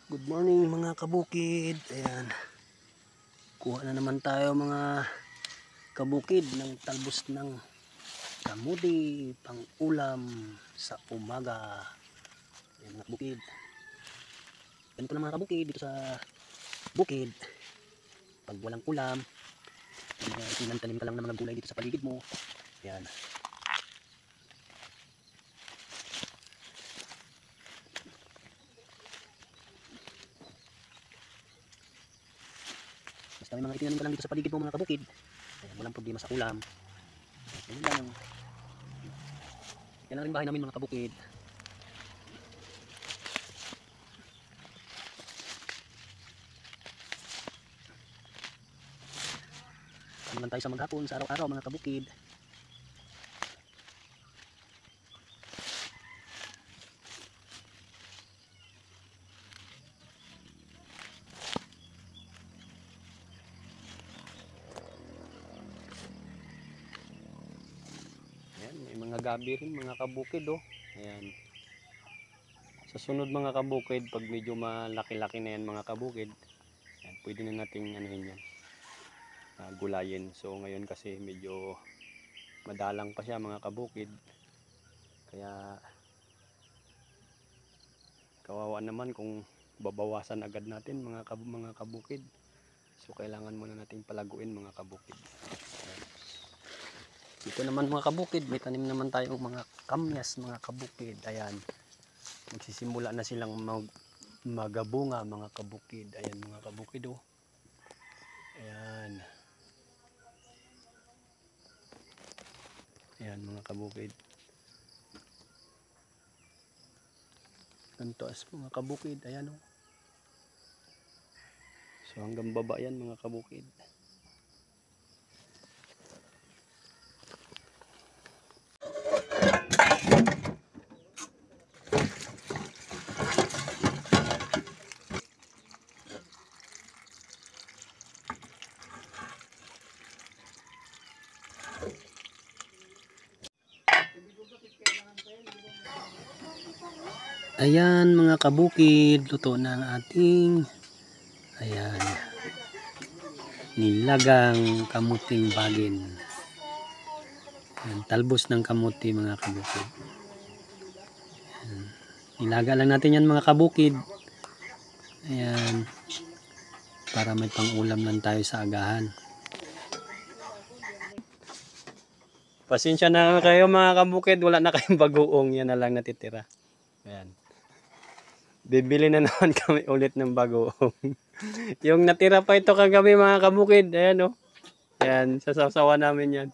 Good morning mga kabukid. Ayan. Kuha na naman tayo mga kabukid ng talbos ng kamuti pang ulam sa umaga. Ayan mga kabukid. Ganito lang mga kabukid dito sa bukid. Pag walang ulam, tanim ka lang ng mga gulay dito sa paligid mo. Ayan. Basta may mga itinanim ka lang dito sa paligid mo mga kabukid. Ayan, walang problema sa ulam. Ayan lang. Yan lang rin bahay namin mga kabukid. Kami lang tayo sa maghapon sa araw-araw mga kabukid. Ayan, may mga gabi rin mga kabukid oh. Ayan. Sa sunod mga kabukid, pag medyo malaki-laki na yan mga kabukid, ayan, pwede na nating anuhin yan, gulayin. So ngayon kasi medyo madalang pa siya mga kabukid, kaya kawawa naman kung babawasan agad natin mga kabukid. So kailangan muna nating palaguin mga kabukid. Ayan. Dito naman mga kabukid, may tanim naman tayong mga kamyas mga kabukid. Ayan, magsisimula na silang magabunga mga kabukid. Ayan mga kabukid oh. Ayan. Ayan mga kabukid. Ganito as mga kabukid. Ayan oh. So hanggang baba yan mga kabukid. Ayan mga kabukid, luto na ang ating ayan nilagang kamuting bagin. Ayan, talbos ng kamuti mga kabukid. Ayan, nilaga lang natin yan mga kabukid. Ayan, para may pang-ulam lang tayo sa agahan. Pasensya na kayo mga kabukid, wala na kayong bagoong, yan na lang natitira. Ayan. Bibili na naman kami ulit ng bagoong. Yung natira pa ito kagabi mga kabukid, ayan oh. Ayan, sasawa namin yan.